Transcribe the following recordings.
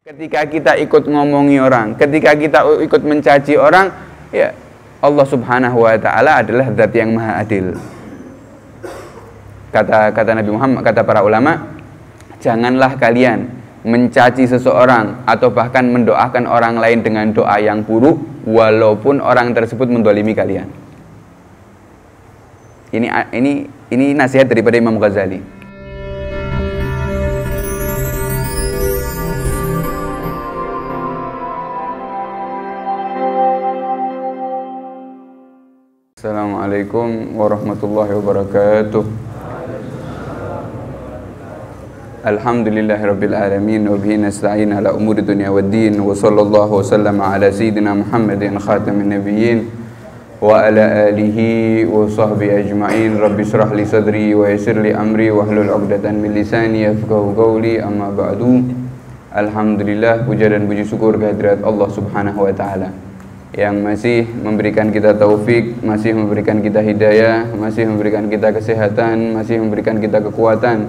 Ketika kita ikut ngomongi orang, ketika kita ikut mencaci orang, ya Allah Subhanahu wa taala adalah zat yang maha adil. Kata Nabi Muhammad, kata para ulama, janganlah kalian mencaci seseorang atau bahkan mendoakan orang lain dengan doa yang buruk walaupun orang tersebut mendolimi kalian. Ini nasihat daripada Imam Ghazali. Assalamualaikum warahmatullahi wabarakatuh. Alhamdulillahirabbil alamin wa bihi nasta'in ala umuri dunya waddin wa sallallahu wasallama ala sayyidina Muhammadin khatamin nabiyyin wa ala alihi wa sahbihi ajma'in. Rabbi shrah li sadri wa yassir li amri wahlul 'uqdatam min lisani yafqahu qawli. Amma ba'du. Alhamdulillah, puja dan puji syukur kehadirat Allah Subhanahu wa taala yang masih memberikan kita taufik, masih memberikan kita hidayah, masih memberikan kita kesehatan, masih memberikan kita kekuatan,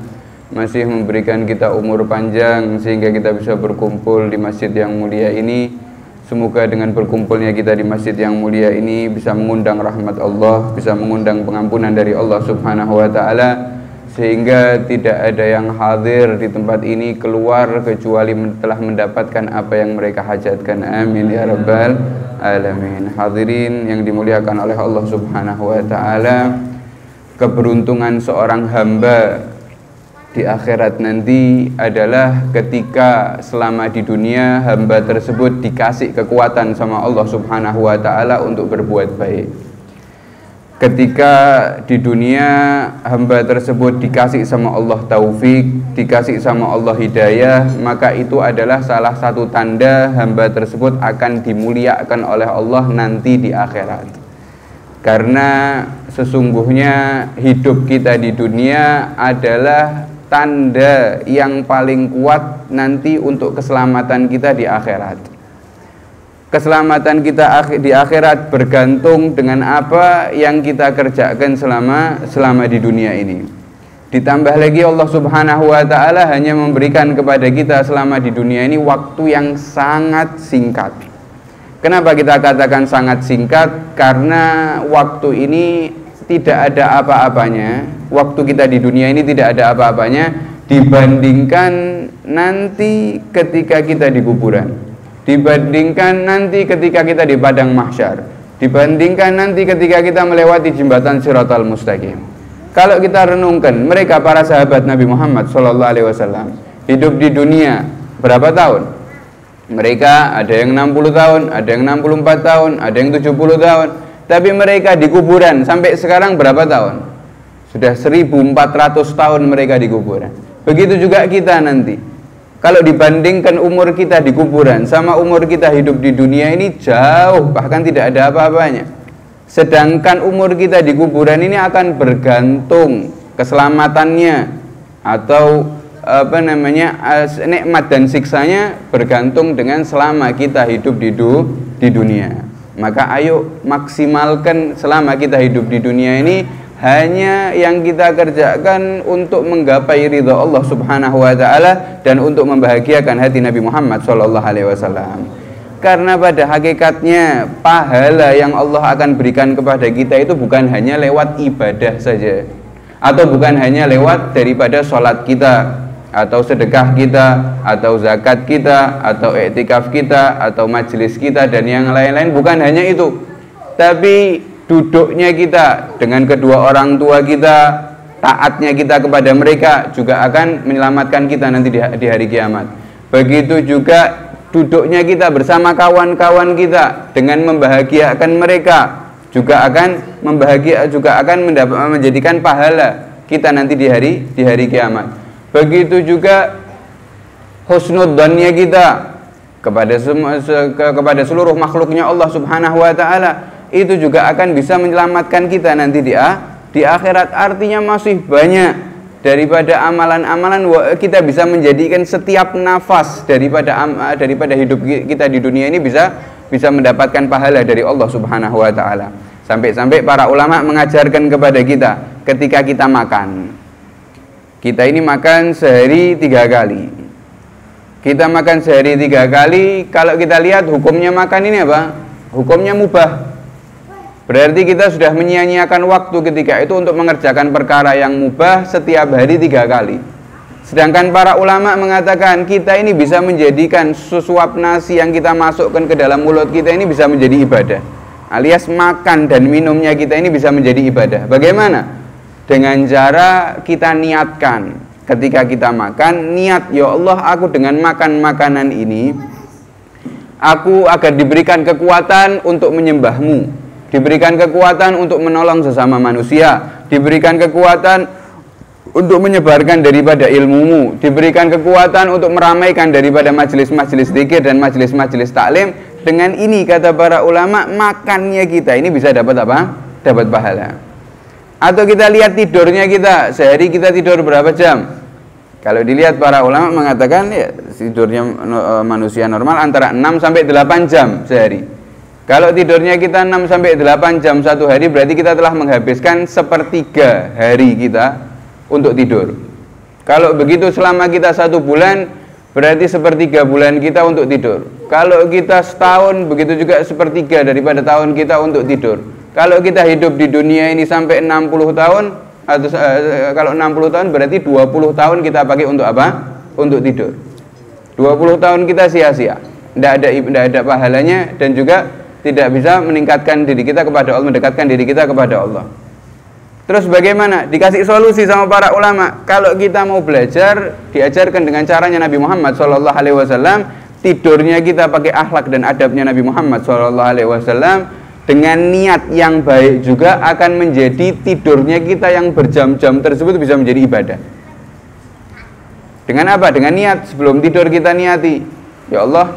masih memberikan kita umur panjang sehingga kita bisa berkumpul di masjid yang mulia ini. Semoga dengan berkumpulnya kita di masjid yang mulia ini bisa mengundang rahmat Allah, bisa mengundang pengampunan dari Allah Subhanahu wa taala, sehingga tidak ada yang hadir di tempat ini keluar kecuali telah mendapatkan apa yang mereka hajatkan. Amin ya rabbal alamin. Hadirin yang dimuliakan oleh Allah Subhanahu wa taala, keberuntungan seorang hamba di akhirat nanti adalah ketika selama di dunia hamba tersebut dikasih kekuatan sama Allah Subhanahu wa taala untuk berbuat baik. Ketika di dunia hamba tersebut dikasih sama Allah taufik, dikasih sama Allah hidayah, maka itu adalah salah satu tanda hamba tersebut akan dimuliakan oleh Allah nanti di akhirat. Karena sesungguhnya hidup kita di dunia adalah tanda yang paling kuat nanti untuk keselamatan kita di akhirat. Keselamatan kita di akhirat bergantung dengan apa yang kita kerjakan selama di dunia ini. Ditambah lagi Allah Subhanahu wa taala hanya memberikan kepada kita selama di dunia ini waktu yang sangat singkat. Kenapa kita katakan sangat singkat? Karena waktu ini tidak ada apa-apanya. Waktu kita di dunia ini tidak ada apa-apanya dibandingkan nanti ketika kita di kuburan, dibandingkan nanti ketika kita di padang mahsyar, dibandingkan nanti ketika kita melewati jembatan Shiratal Mustaqim. Kalau kita renungkan, mereka para sahabat Nabi Muhammad SAW hidup di dunia berapa tahun? Mereka ada yang 60 tahun, ada yang 64 tahun, ada yang 70 tahun. Tapi mereka di kuburan sampai sekarang berapa tahun? Sudah 1400 tahun mereka di kuburan. Begitu juga kita nanti. Kalau dibandingkan umur kita di kuburan sama umur kita hidup di dunia ini jauh, bahkan tidak ada apa-apanya. Sedangkan umur kita di kuburan ini akan bergantung keselamatannya atau nikmat dan siksanya bergantung dengan selama kita hidup di dunia. Maka ayo maksimalkan selama kita hidup di dunia ini hanya yang kita kerjakan untuk menggapai ridha Allah Subhanahu wa taala dan untuk membahagiakan hati Nabi Muhammad SAW. Karena pada hakikatnya pahala yang Allah akan berikan kepada kita itu bukan hanya lewat ibadah saja, atau bukan hanya lewat daripada sholat kita, atau sedekah kita, atau zakat kita, atau iktikaf kita, atau majelis kita dan yang lain-lain. Bukan hanya itu, tapi duduknya kita dengan kedua orang tua kita, taatnya kita kepada mereka juga akan menyelamatkan kita nanti di hari kiamat. Begitu juga duduknya kita bersama kawan-kawan kita dengan membahagiakan mereka juga akan menjadikan pahala kita nanti di hari kiamat. Begitu juga husnudzannya kita kepada seluruh makhluknya Allah Subhanahu wa taala, itu juga akan bisa menyelamatkan kita nanti di akhirat. Artinya masih banyak daripada amalan-amalan kita bisa menjadikan setiap nafas daripada hidup kita di dunia ini bisa mendapatkan pahala dari Allah Subhanahu wa taala. Sampai-sampai para ulama mengajarkan kepada kita ketika kita makan. Kita ini makan sehari 3 kali. Kita makan sehari 3 kali, kalau kita lihat hukumnya makan ini apa? Hukumnya mubah. Berarti kita sudah menyia-nyiakan waktu ketika itu untuk mengerjakan perkara yang mubah setiap hari 3 kali. Sedangkan para ulama mengatakan kita ini bisa menjadikan sesuap nasi yang kita masukkan ke dalam mulut kita ini bisa menjadi ibadah. Alias makan dan minumnya kita ini bisa menjadi ibadah. Bagaimana? Dengan cara kita niatkan. Ketika kita makan, niat, ya Allah, aku dengan makan makanan ini, aku agar diberikan kekuatan untuk menyembahmu, diberikan kekuatan untuk menolong sesama manusia, diberikan kekuatan untuk menyebarkan daripada ilmumu, diberikan kekuatan untuk meramaikan daripada majelis-majelis zikir dan majelis-majelis taklim. Dengan ini, kata para ulama, makannya kita ini bisa dapat apa? Dapat pahala. Atau kita lihat tidurnya kita, sehari kita tidur berapa jam? Kalau dilihat para ulama mengatakan ya, tidurnya manusia normal antara 6 sampai 8 jam sehari. Kalau tidurnya kita 6 sampai 8 jam satu hari, berarti kita telah menghabiskan 1/3 hari kita untuk tidur. Kalau begitu selama kita 1 bulan, berarti 1/3 bulan kita untuk tidur. Kalau kita setahun, begitu juga 1/3 daripada tahun kita untuk tidur. Kalau kita hidup di dunia ini sampai 60 tahun, atau kalau 60 tahun berarti 20 tahun kita pakai untuk apa? Untuk tidur. 20 tahun kita sia-sia. Tidak ada pahalanya dan juga tidak bisa meningkatkan diri kita kepada Allah, mendekatkan diri kita kepada Allah. Terus bagaimana? Dikasih solusi sama para ulama. Kalau kita mau belajar, diajarkan dengan caranya Nabi Muhammad SAW. Tidurnya kita pakai akhlak dan adabnya Nabi Muhammad SAW. Dengan niat yang baik juga akan menjadi tidurnya kita yang berjam-jam tersebut bisa menjadi ibadah. Dengan apa? Dengan niat. Sebelum tidur kita niati, ya Allah,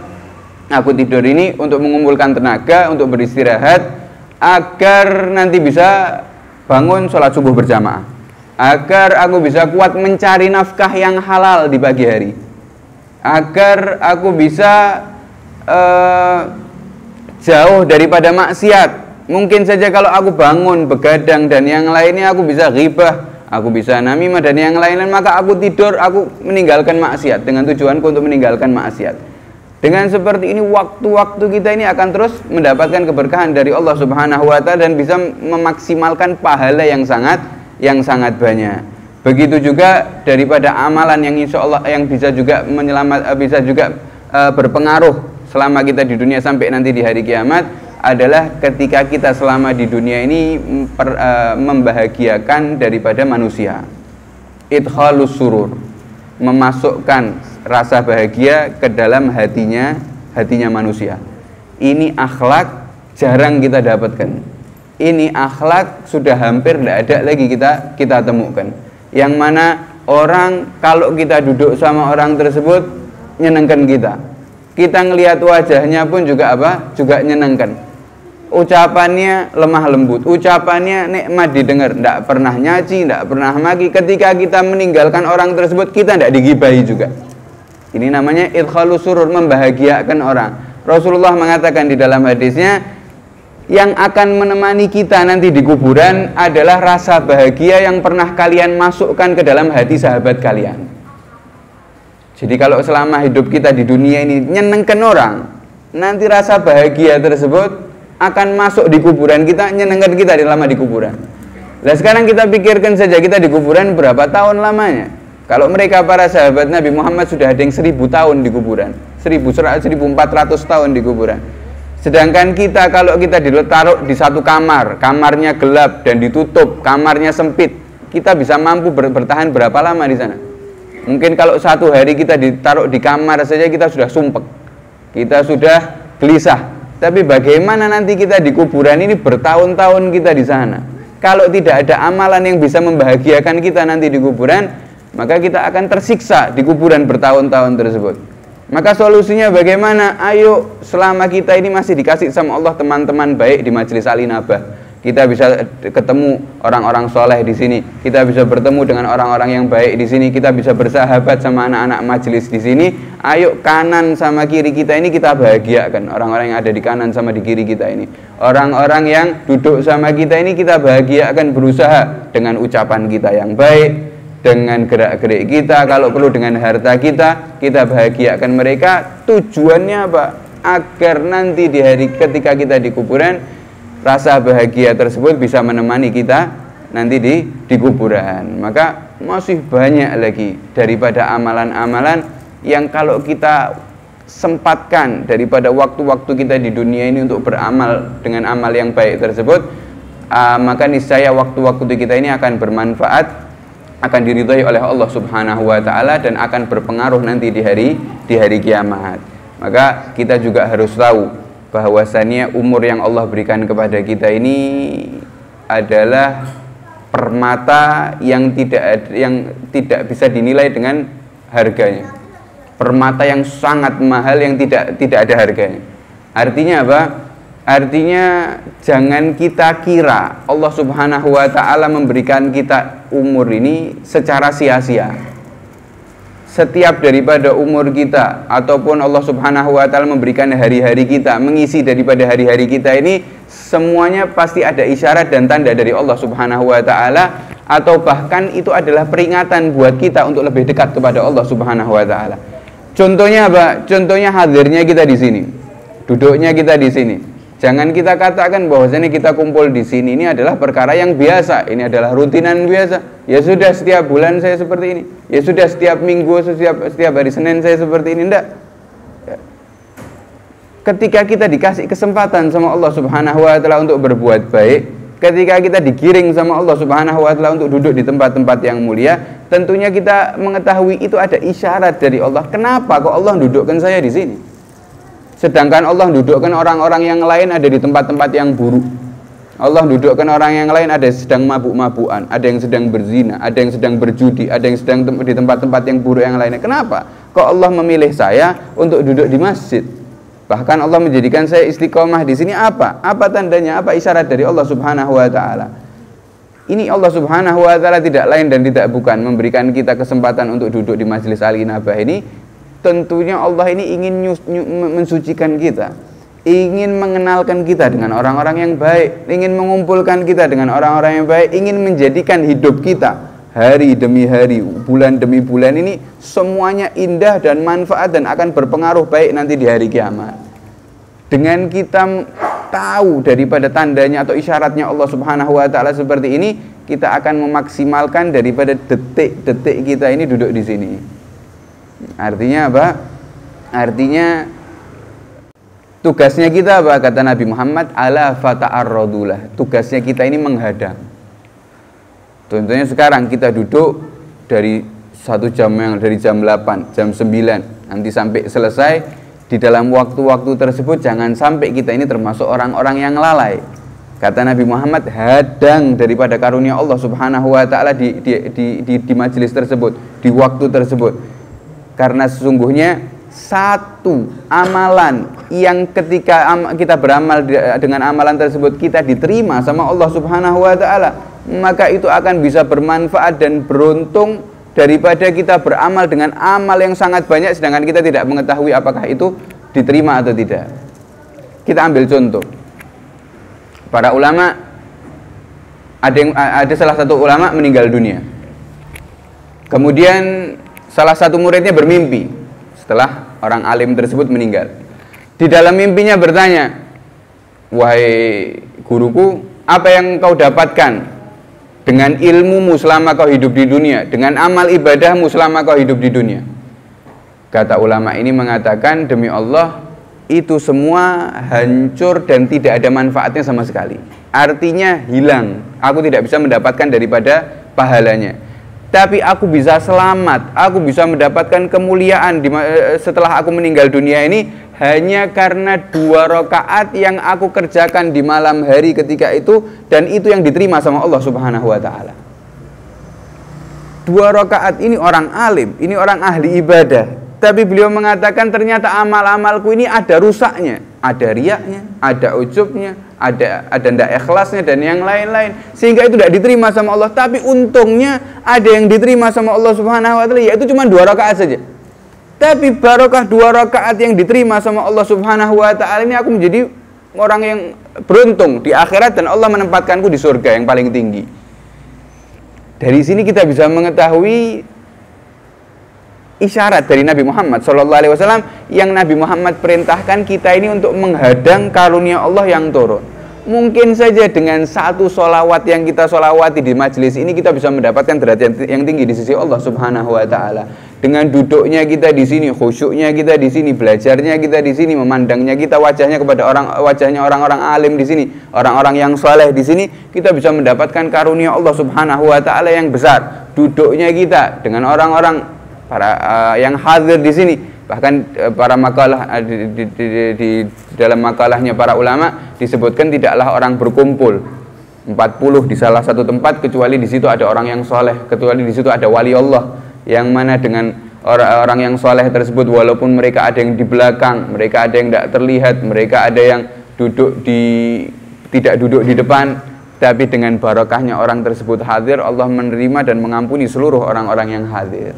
aku tidur ini untuk mengumpulkan tenaga, untuk beristirahat, agar nanti bisa bangun sholat subuh berjamaah, agar aku bisa kuat mencari nafkah yang halal di pagi hari, agar aku bisa jauh daripada maksiat. Mungkin saja kalau aku bangun, begadang dan yang lainnya, aku bisa ghibah, aku bisa namimah dan yang lain-lain, maka aku tidur, aku meninggalkan maksiat dengan tujuanku untuk meninggalkan maksiat. Dengan seperti ini, waktu-waktu kita ini akan terus mendapatkan keberkahan dari Allah Subhanahu wa Ta'ala dan bisa memaksimalkan pahala yang sangat banyak. Begitu juga daripada amalan yang insya Allah yang bisa juga berpengaruh selama kita di dunia sampai nanti di hari kiamat adalah ketika kita selama di dunia ini membahagiakan daripada manusia. Idkhalus surur, memasukkan rasa bahagia ke dalam hatinya manusia. Ini akhlak jarang kita dapatkan. Ini akhlak sudah hampir tidak ada lagi kita temukan. Yang mana orang kalau kita duduk sama orang tersebut nyenengkan kita. Kita ngelihat wajahnya pun juga apa? Juga nyenangkan. Ucapannya lemah lembut, ucapannya nikmat didengar, tidak pernah nyaci, tidak pernah maki. Ketika kita meninggalkan orang tersebut, kita tidak digibahi juga. Ini namanya idkhalus surur, membahagiakan orang. Rasulullah mengatakan di dalam hadisnya, yang akan menemani kita nanti di kuburan adalah rasa bahagia yang pernah kalian masukkan ke dalam hati sahabat kalian. Jadi kalau selama hidup kita di dunia ini nyenengkan orang, nanti rasa bahagia tersebut akan masuk di kuburan kita, nyenengkan kita selama di kuburan. Nah sekarang kita pikirkan saja kita di kuburan berapa tahun lamanya. Kalau mereka para sahabat Nabi Muhammad sudah ada yang 1000 tahun di kuburan, 1400 tahun di kuburan. Sedangkan kita kalau kita ditaruh di satu kamar, kamarnya gelap dan ditutup, kamarnya sempit, kita bisa mampu bertahan berapa lama di sana? Mungkin kalau satu hari kita ditaruh di kamar saja kita sudah sumpek, kita sudah gelisah. Tapi bagaimana nanti kita di kuburan ini bertahun-tahun kita di sana? Kalau tidak ada amalan yang bisa membahagiakan kita nanti di kuburan, maka kita akan tersiksa di kuburan bertahun-tahun tersebut. Maka solusinya bagaimana? Ayo selama kita ini masih dikasih sama Allah teman-teman baik di majelis Al-Inabah, kita bisa ketemu orang-orang soleh di sini, kita bisa bertemu dengan orang-orang yang baik di sini, kita bisa bersahabat sama anak-anak majelis di sini. Ayo kanan sama kiri kita ini kita bahagiakan orang-orang yang ada di kanan sama di kiri kita ini. Orang-orang yang duduk sama kita ini kita bahagiakan, berusaha dengan ucapan kita yang baik, dengan gerak-gerik kita, kalau perlu dengan harta kita bahagiakan mereka. Tujuannya apa? Agar nanti di hari ketika kita di kuburan, rasa bahagia tersebut bisa menemani kita nanti di kuburan. Maka masih banyak lagi daripada amalan-amalan yang kalau kita sempatkan daripada waktu-waktu kita di dunia ini untuk beramal dengan amal yang baik tersebut, maka niscaya waktu-waktu kita ini akan bermanfaat, akan diridhai oleh Allah Subhanahu wa taala, dan akan berpengaruh nanti di hari kiamat. Maka kita juga harus tahu bahwasannya umur yang Allah berikan kepada kita ini adalah permata yang tidak bisa dinilai dengan harganya. Permata yang sangat mahal yang tidak ada harganya. Artinya apa? Artinya jangan kita kira Allah Subhanahu wa taala memberikan kita umur ini secara sia-sia. Setiap daripada umur kita ataupun Allah Subhanahu wa taala memberikan hari-hari kita, mengisi daripada hari-hari kita ini, semuanya pasti ada isyarat dan tanda dari Allah Subhanahu wa taala, atau bahkan itu adalah peringatan buat kita untuk lebih dekat kepada Allah Subhanahu wa taala. Contohnya apa? Contohnya hadirnya kita di sini, duduknya kita di sini. Jangan kita katakan bahwasanya kita kumpul di sini ini adalah perkara yang biasa, ini adalah rutinan biasa. Ya sudah, setiap bulan saya seperti ini. Ya sudah, setiap minggu, setiap hari Senin saya seperti ini. Enggak. Ketika kita dikasih kesempatan sama Allah Subhanahu wa taala untuk berbuat baik, ketika kita digiring sama Allah Subhanahu wa taala untuk duduk di tempat-tempat yang mulia, tentunya kita mengetahui itu ada isyarat dari Allah. Kenapa kok Allah dudukkan saya di sini? Sedangkan Allah dudukkan orang-orang yang lain ada di tempat-tempat yang buruk. Allah dudukkan orang yang lain ada yang sedang mabuk-mabukan, ada yang sedang berzina, ada yang sedang berjudi, ada yang sedang di tempat-tempat yang buruk yang lainnya. Kenapa kok Allah memilih saya untuk duduk di masjid? Bahkan Allah menjadikan saya istiqomah di sini. Apa tandanya? Apa isyarat dari Allah Subhanahu wa taala? Ini Allah Subhanahu wa taala tidak lain dan tidak bukan memberikan kita kesempatan untuk duduk di majelis Al-Inabah ini. Tentunya Allah ini ingin mensucikan kita, ingin mengenalkan kita dengan orang-orang yang baik, ingin mengumpulkan kita dengan orang-orang yang baik, ingin menjadikan hidup kita hari demi hari, bulan demi bulan ini semuanya indah dan manfaat dan akan berpengaruh baik nanti di hari kiamat. Dengan kita tahu daripada tandanya atau isyaratnya Allah Subhanahu wa taala seperti ini, kita akan memaksimalkan daripada detik-detik kita ini duduk di sini. Artinya apa? Artinya tugasnya kita apa? Kata Nabi Muhammad, ala fata'arradulah. Tugasnya kita ini menghadang. Contohnya sekarang kita duduk dari dari jam 8, jam 9 nanti sampai selesai. Di dalam waktu-waktu tersebut jangan sampai kita ini termasuk orang-orang yang lalai. Kata Nabi Muhammad, hadang daripada karunia Allah Subhanahu wa taala di majelis tersebut, di waktu tersebut. Karena sesungguhnya satu amalan yang ketika kita beramal dengan amalan tersebut kita diterima sama Allah Subhanahu wa taala, maka itu akan bisa bermanfaat dan beruntung daripada kita beramal dengan amal yang sangat banyak sedangkan kita tidak mengetahui apakah itu diterima atau tidak. Kita ambil contoh. Para ulama, ada salah satu ulama meninggal dunia. Kemudian salah satu muridnya bermimpi setelah orang alim tersebut meninggal. Di dalam mimpinya bertanya, wahai guruku, apa yang kau dapatkan dengan ilmumu selama kau hidup di dunia, dengan amal ibadahmu selama kau hidup di dunia? Kata ulama ini mengatakan, demi Allah, itu semua hancur dan tidak ada manfaatnya sama sekali. Artinya hilang, aku tidak bisa mendapatkan daripada pahalanya. Tapi aku bisa selamat, aku bisa mendapatkan kemuliaan setelah aku meninggal dunia ini hanya karena 2 rakaat yang aku kerjakan di malam hari ketika itu, dan itu yang diterima sama Allah Subhanahu wa taala. 2 rakaat ini orang alim, ini orang ahli ibadah, tapi beliau mengatakan ternyata amal-amalku ini ada rusaknya, ada riaknya, ada ujubnya, ada ndak ikhlasnya dan yang lain-lain, sehingga itu tidak diterima sama Allah. Tapi untungnya ada yang diterima sama Allah Subhanahu wa taala, yaitu cuma 2 rakaat saja. Tapi barokah 2 rakaat yang diterima sama Allah Subhanahu wa taala ini, aku menjadi orang yang beruntung di akhirat dan Allah menempatkanku di surga yang paling tinggi. Dari sini kita bisa mengetahui isyarat dari Nabi Muhammad SAW yang Nabi Muhammad perintahkan kita ini untuk menghadang karunia Allah yang turun. Mungkin saja dengan satu sholawat yang kita sholawati di majelis ini kita bisa mendapatkan derajat yang tinggi di sisi Allah Subhanahu Wa Taala. Dengan duduknya kita di sini, khusyuknya kita di sini, belajarnya kita di sini, memandangnya kita wajahnya kepada wajahnya orang-orang alim di sini, orang-orang yang saleh di sini, kita bisa mendapatkan karunia Allah Subhanahu Wa Taala yang besar. Duduknya kita dengan orang-orang yang hadir di sini, bahkan para makalah di dalam makalahnya para ulama disebutkan tidaklah orang berkumpul 40 di salah satu tempat kecuali di situ ada orang yang soleh, kecuali di situ ada wali Allah, yang mana dengan orang yang soleh tersebut walaupun mereka ada yang di belakang, mereka ada yang tidak terlihat, mereka ada yang tidak duduk di depan, tapi dengan barokahnya orang tersebut hadir, Allah menerima dan mengampuni seluruh orang-orang yang hadir.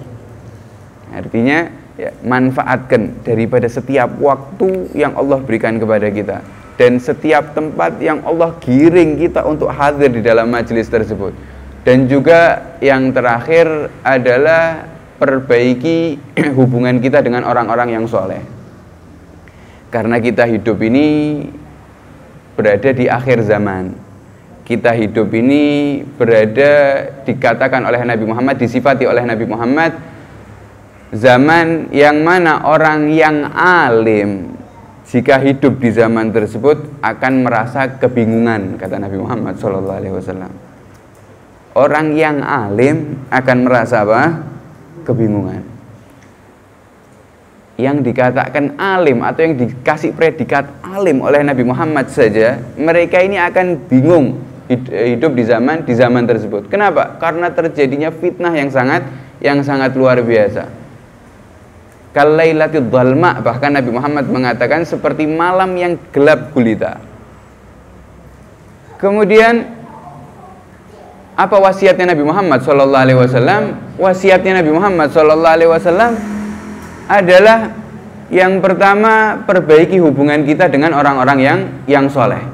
Artinya ya, manfaatkan daripada setiap waktu yang Allah berikan kepada kita dan setiap tempat yang Allah giring kita untuk hadir di dalam majelis tersebut. Dan juga yang terakhir adalah perbaiki hubungan kita dengan orang-orang yang soleh. Karena kita hidup ini berada di akhir zaman. Kita hidup ini berada, dikatakan oleh Nabi Muhammad, disifati oleh Nabi Muhammad, zaman yang mana orang yang alim jika hidup di zaman tersebut akan merasa kebingungan, kata Nabi Muhammad SAW. Orang yang alim akan merasa apa? Kebingungan. Yang dikatakan alim atau yang dikasih predikat alim oleh Nabi Muhammad saja, mereka ini akan bingung hidup di zaman tersebut. Kenapa? Karena terjadinya fitnah yang sangat luar biasa. Kalailatul dhalma, bahkan Nabi Muhammad mengatakan seperti malam yang gelap gulita. Kemudian apa wasiatnya Nabi Muhammad SAW? Wasiatnya Nabi Muhammad SAW adalah yang pertama, perbaiki hubungan kita dengan orang-orang yang soleh,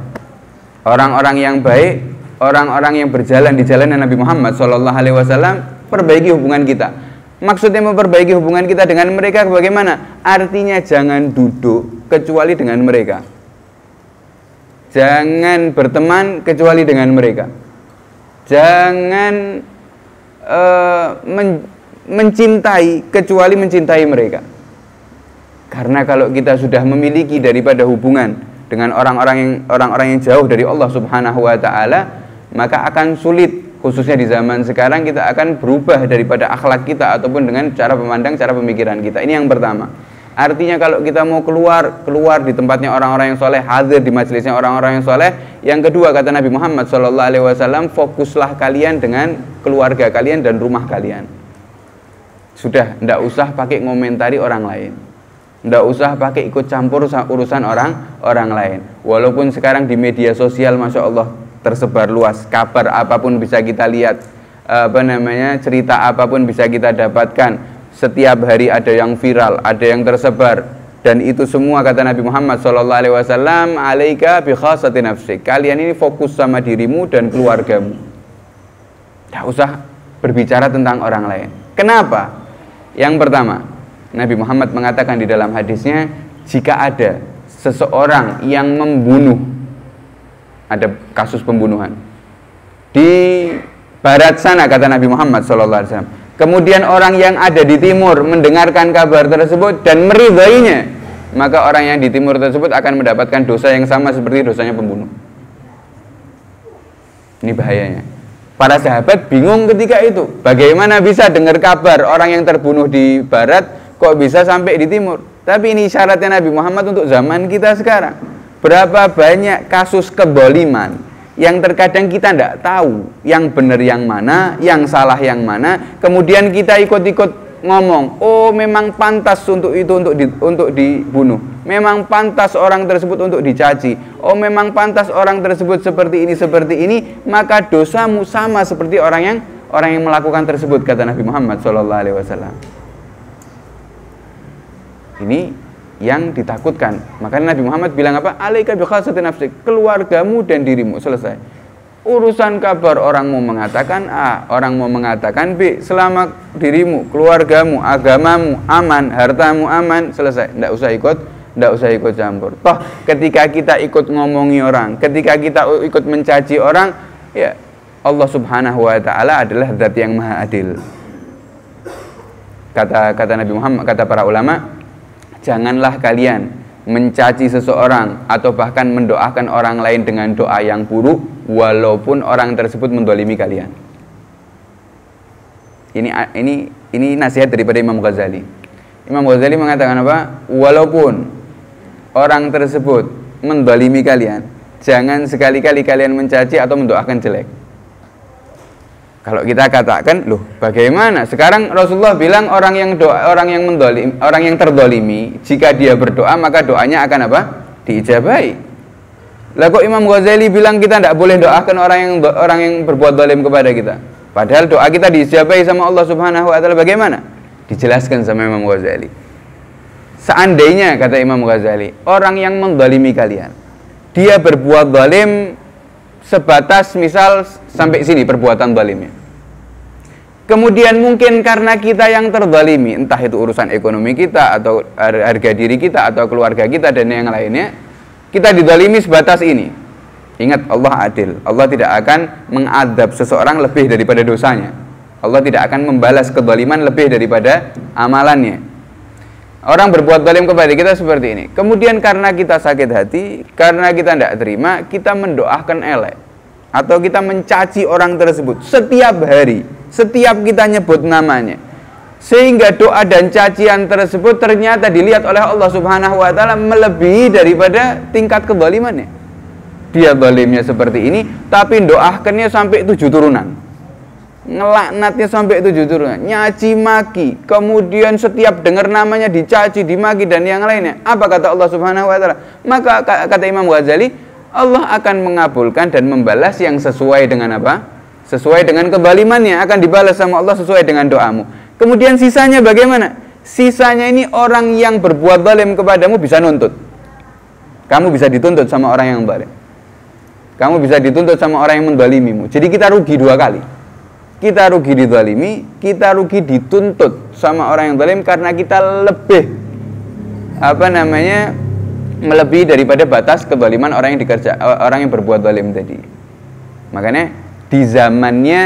orang-orang yang baik, orang-orang yang berjalan di jalan Nabi Muhammad SAW. Perbaiki hubungan kita. Maksudnya memperbaiki hubungan kita dengan mereka bagaimana? Artinya jangan duduk kecuali dengan mereka. Jangan berteman kecuali dengan mereka. Jangan mencintai kecuali mencintai mereka. Karena kalau kita sudah memiliki daripada hubungan dengan orang-orang yang jauh dari Allah Subhanahu Wa Taala, maka akan sulit, khususnya di zaman sekarang, kita akan berubah daripada akhlak kita ataupun dengan cara memandang, cara pemikiran kita. Ini yang pertama. Artinya kalau kita mau keluar di tempatnya orang-orang yang soleh, hadir di majelisnya orang-orang yang soleh. Yang kedua, kata Nabi Muhammad SAW, fokuslah kalian dengan keluarga kalian dan rumah kalian. Sudah, tidak usah pakai ngomentari orang lain, tidak usah pakai ikut campur urusan orang lain. Walaupun sekarang di media sosial, Masya Allah, tersebar luas, kabar apapun bisa kita lihat, cerita apapun bisa kita dapatkan. Setiap hari ada yang viral, ada yang tersebar, dan itu semua, kata Nabi Muhammad SAW, alaika bi khasati nafsik, kalian ini fokus sama dirimu dan keluargamu, tidak usah berbicara tentang orang lain. Kenapa? Yang pertama, Nabi Muhammad mengatakan di dalam hadisnya, jika ada seseorang yang membunuh, ada kasus pembunuhan di barat sana, kata Nabi Muhammad SAW, kemudian orang yang ada di timur mendengarkan kabar tersebut dan meridainya, maka orang yang di timur tersebut akan mendapatkan dosa yang sama seperti dosanya pembunuh. Ini bahayanya. Para sahabat bingung ketika itu, bagaimana bisa dengar kabar orang yang terbunuh di barat kok bisa sampai di timur. Tapi ini syaratnya Nabi Muhammad untuk zaman kita sekarang. Berapa banyak kasus keboliman yang terkadang kita tidak tahu yang benar yang mana, yang salah yang mana, kemudian kita ikut-ikut ngomong, oh memang pantas untuk itu, untuk dibunuh, memang pantas orang tersebut untuk dicaci, oh memang pantas orang tersebut seperti ini, maka dosamu sama seperti orang yang melakukan tersebut, kata Nabi Muhammad SAW. Ini yang ditakutkan. Makanya Nabi Muhammad bilang apa? Alaika bi khasati nafsik, keluargamu dan dirimu, selesai. Urusan kabar orang mau mengatakan A, orang mau mengatakan B, selama dirimu, keluargamu, agamamu aman, hartamu aman, selesai. Nggak usah ikut campur. Toh ketika kita ikut ngomongi orang, ketika kita ikut mencaci orang, ya Allah Subhanahu wa taala adalah zat yang maha adil. Kata Nabi Muhammad, kata para ulama, janganlah kalian mencaci seseorang atau bahkan mendoakan orang lain dengan doa yang buruk walaupun orang tersebut mendolimi kalian. Ini nasihat daripada Imam Ghazali. Imam Ghazali mengatakan apa? Walaupun orang tersebut mendolimi kalian, jangan sekali-kali kalian mencaci atau mendoakan jelek. Kalau kita katakan, loh bagaimana? Sekarang Rasulullah bilang orang yang terdolimi, jika dia berdoa maka doanya akan apa? Diijabahi. Lah kok Imam Ghazali bilang kita tidak boleh doakan orang yang berbuat zalim kepada kita? Padahal doa kita diijabahi sama Allah Subhanahu wa taala. Bagaimana? Dijelaskan sama Imam Ghazali. Seandainya, kata Imam Ghazali, orang yang mendolimi kalian, dia berbuat zalim sebatas misal sampai sini perbuatan zalimnya. Kemudian mungkin karena kita yang terzalimi, entah itu urusan ekonomi kita atau harga diri kita atau keluarga kita dan yang lainnya, kita dizalimi sebatas ini. Ingat, Allah adil. Allah tidak akan mengadab seseorang lebih daripada dosanya. Allah tidak akan membalas kezaliman lebih daripada amalannya. Orang berbuat zalim kepada kita seperti ini. Kemudian karena kita sakit hati, karena kita tidak terima, kita mendoakan elek atau kita mencaci orang tersebut setiap hari, setiap kita nyebut namanya, sehingga doa dan cacian tersebut ternyata dilihat oleh Allah Subhanahu wa taala melebihi daripada tingkat kezalimannya. Dia zalimnya seperti ini, tapi doakannya sampai 7 turunan. Ngelaknatnya sampai 7 turunan, nyaci maki, kemudian setiap dengar namanya dicaci, dimaki dan yang lainnya. Apa kata Allah Subhanahu wa taala? Maka kata Imam Ghazali, Allah akan mengabulkan dan membalas yang sesuai dengan apa? Sesuai dengan kezalimannya, akan dibalas sama Allah sesuai dengan doamu. Kemudian sisanya bagaimana? Sisanya ini orang yang berbuat zalim kepadamu bisa nuntut. Kamu bisa dituntut sama orang yang zalim. Kamu bisa dituntut sama orang yang mendolimimu. Jadi kita rugi 2 kali. Kita rugi dizalimi, kita rugi dituntut sama orang yang zalim karena kita lebih melebihi daripada batas kezaliman orang yang berbuat zalim tadi. Makanya di zamannya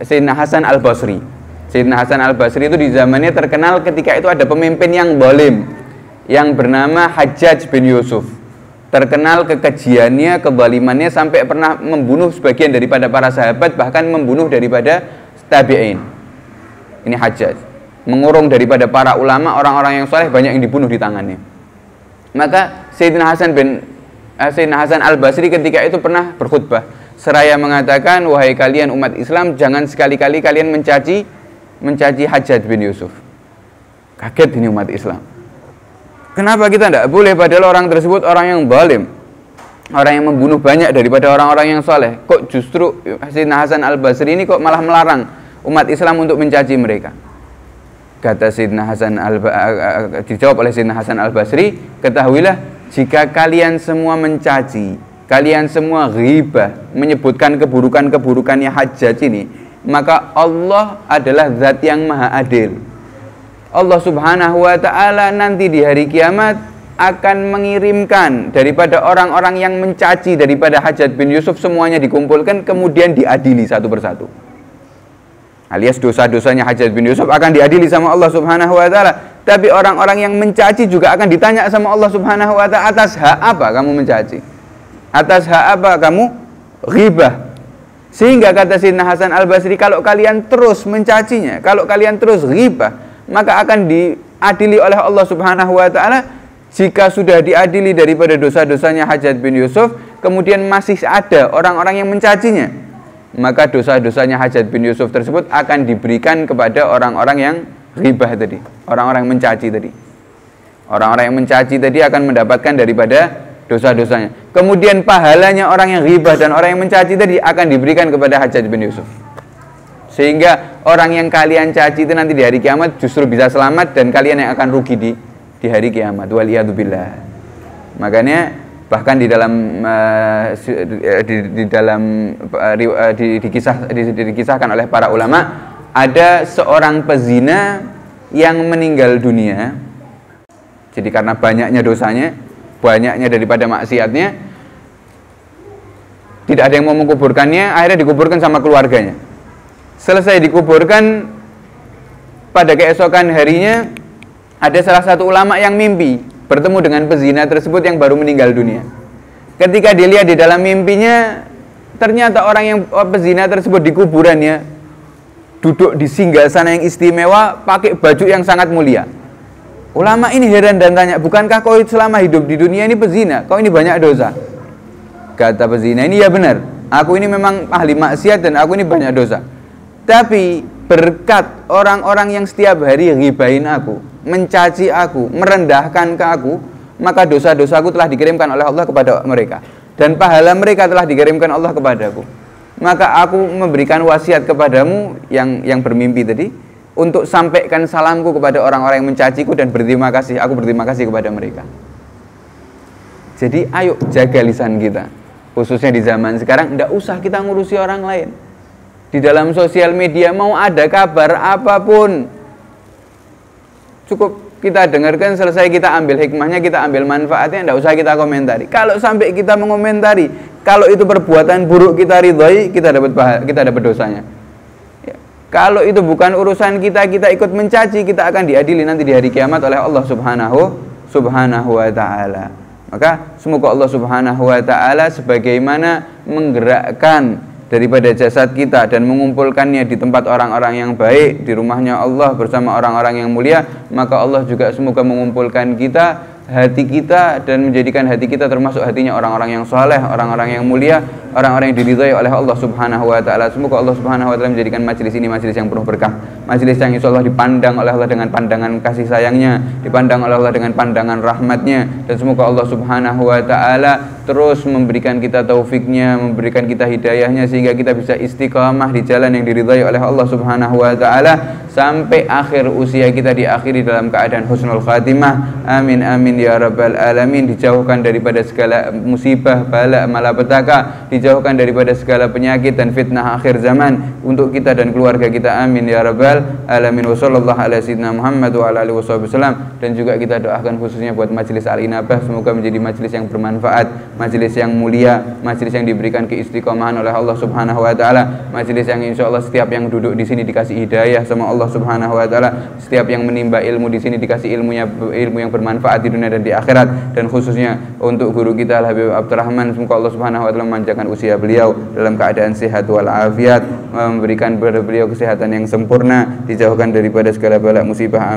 Sayyidina Hasan Al-Basri. Sayyidina Hasan Al-Basri itu di zamannya terkenal ketika itu ada pemimpin yang zalim yang bernama Hajjaj bin Yusuf. Terkenal kekejiannya, kezalimannya sampai pernah membunuh sebagian daripada para sahabat, bahkan membunuh daripada tabi'in. Ini Hajjaj. Mengurung daripada para ulama, orang-orang yang saleh banyak yang dibunuh di tangannya. Maka Sayyidina Hasan Al-Basri ketika itu pernah berkhutbah seraya mengatakan, wahai kalian umat Islam, jangan sekali-kali kalian mencaci Hajjaj bin Yusuf. Kaget ini umat Islam. Kenapa kita tidak boleh, padahal orang tersebut orang yang zalim, orang yang membunuh banyak daripada orang-orang yang saleh. Kok justru Sayyidina Hasan Al-Basri ini kok malah melarang umat Islam untuk mencaci mereka? Kata Sayyidina Hasan dijawab oleh Sayyidina Hasan Al-Basri, ketahuilah jika kalian semua mencaci, kalian semua ghibah, menyebutkan keburukan-keburukannya Hajjaj ini, maka Allah adalah zat yang maha adil. Allah Subhanahu wa ta'ala nanti di hari kiamat akan mengirimkan daripada orang-orang yang mencaci daripada Hajjaj bin Yusuf, semuanya dikumpulkan kemudian diadili satu persatu. Alias dosa-dosanya Hajjaj bin Yusuf akan diadili sama Allah Subhanahu wa ta'ala. Tapi orang-orang yang mencaci juga akan ditanya sama Allah Subhanahu wa ta'ala, atas hak apa kamu mencaci? Atas hak apa kamu ghibah? Sehingga kata Sayyidina Hasan Al-Basri, kalau kalian terus mencacinya, kalau kalian terus ghibah, maka akan diadili oleh Allah Subhanahu wa ta'ala. Jika sudah diadili daripada dosa-dosanya Hajjaj bin Yusuf, kemudian masih ada orang-orang yang mencacinya, maka dosa-dosanya Hajjaj bin Yusuf tersebut akan diberikan kepada orang-orang yang ghibah tadi, orang-orang yang mencaci tadi. Orang-orang yang mencaci tadi akan mendapatkan daripada dosa-dosanya. Kemudian pahalanya orang yang ghibah dan orang yang mencaci tadi akan diberikan kepada Hajjaj bin Yusuf. Sehingga orang yang kalian caci itu nanti di hari kiamat justru bisa selamat, dan kalian yang akan rugi di hari kiamat. Waliyadzubillah. Makanya Bahkan dikisahkan oleh para ulama, ada seorang pezina yang meninggal dunia. Jadi karena banyaknya dosanya, banyaknya daripada maksiatnya, tidak ada yang mau menguburkannya, akhirnya dikuburkan sama keluarganya. Selesai dikuburkan, pada keesokan harinya ada salah satu ulama yang mimpi bertemu dengan pezina tersebut yang baru meninggal dunia. Ketika dilihat di dalam mimpinya, ternyata orang yang pezina tersebut di kuburannya duduk di singgasana yang istimewa, pakai baju yang sangat mulia. Ulama ini heran dan tanya, bukankah kau selama hidup di dunia ini pezina? Kau ini banyak dosa. Kata pezina ini, ya benar, aku ini memang ahli maksiat dan aku ini banyak dosa. Tapi berkat orang-orang yang setiap hari ghibahin aku, mencaci aku, merendahkan ke aku, maka dosa-dosaku telah dikirimkan oleh Allah kepada mereka, dan pahala mereka telah dikirimkan Allah kepadaku. Maka aku memberikan wasiat kepadamu yang bermimpi tadi, untuk sampaikan salamku kepada orang-orang yang mencaciku dan berterima kasih. Aku berterima kasih kepada mereka. Jadi ayo jaga lisan kita, khususnya di zaman sekarang. Tidak usah kita ngurusi orang lain. Di dalam sosial media mau ada kabar apapun, cukup kita dengarkan, selesai, kita ambil hikmahnya, kita ambil manfaatnya, tidak usah kita komentari. Kalau sampai kita mengomentari, kalau itu perbuatan buruk kita ridhoi, kita dapat dosanya. Ya. Kalau itu bukan urusan kita ikut mencaci, kita akan diadili nanti di hari kiamat oleh Allah Subhanahu wa ta'ala. Maka semoga Allah Subhanahu wa ta'ala sebagaimana menggerakkan daripada jasad kita dan mengumpulkannya di tempat orang-orang yang baik, di rumahnya Allah bersama orang-orang yang mulia, maka Allah juga semoga mengumpulkan hati kita dan menjadikan hati kita termasuk hatinya orang-orang yang saleh, orang-orang yang mulia, orang-orang yang diridhai oleh Allah Subhanahu wa ta'ala. Semoga Allah Subhanahu wa ta'ala menjadikan majelis ini majelis yang penuh berkah, majelis yang insyaallah dipandang oleh Allah dengan pandangan kasih sayangnya, dipandang oleh Allah dengan pandangan rahmatnya, dan semoga Allah Subhanahu wa ta'ala terus memberikan kita taufiknya, memberikan kita hidayahnya, sehingga kita bisa istiqamah di jalan yang diridhai oleh Allah Subhanahu wa ta'ala sampai akhir usia kita diakhiri dalam keadaan husnul khatimah. Amin amin ya rabbal alamin. Dijauhkan daripada segala musibah, bala, malapetaka, dijauhkan daripada segala penyakit dan fitnah akhir zaman untuk kita dan keluarga kita. Amin ya rabbal alamin. Wa sallallahu ala sayyidina Muhammad wa ala alihi wasallam. Dan juga kita doakan khususnya buat majelis Al-Inabah, semoga menjadi majelis yang bermanfaat, majelis yang mulia, majelis yang diberikan keistiqomahan oleh Allah Subhanahu wa ta'ala, majelis yang insyaallah setiap yang duduk di sini dikasih hidayah sama Allah Subhanahu wa ta'ala, setiap yang menimba ilmu di sini dikasih ilmu yang bermanfaat di dunia dan di akhirat. Dan khususnya untuk guru kita Al-Habib Abdurrahman, semoga Allah Subhanahu wa ta'ala memanjangkan usia beliau dalam keadaan sehat wal afiat, memberikan kepada beliau kesehatan yang sempurna, dijauhkan daripada segala bala musibah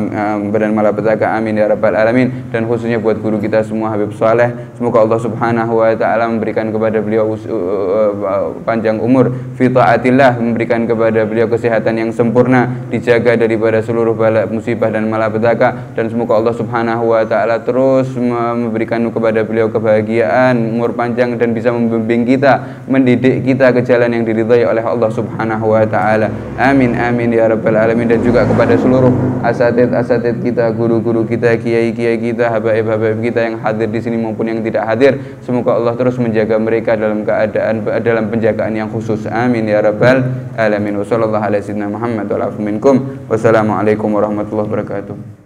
dan malapetaka. Amin ya rabbal alamin. Dan khususnya buat guru kita semua Habib Saleh, semoga Allah Subhanahu wa ta'ala memberikan kepada beliau panjang umur fi taatillah, memberikan kepada beliau kesehatan yang sempurna, dijaga daripada seluruh bala musibah dan malapetaka. Dan semoga Allah Subhanahu wa ta'ala terus memberikan kepada beliau kebahagiaan, umur panjang, dan bisa membimbing kita, mendidik kita ke jalan yang diridhai oleh Allah Subhanahu wa ta'ala. Amin amin ya rabbal alamin. Dan juga kepada seluruh asatid kita, guru-guru kita, kiai-kiai kita, habaib-habaib kita yang hadir di sini maupun yang tidak hadir, semoga Allah terus menjaga mereka dalam penjagaan yang khusus. Amin ya rabbal alamin. Wassallallahu ala sayyidina Muhammad wa ala alihi minkum. Wassalamualaikum warahmatullahi wabarakatuh.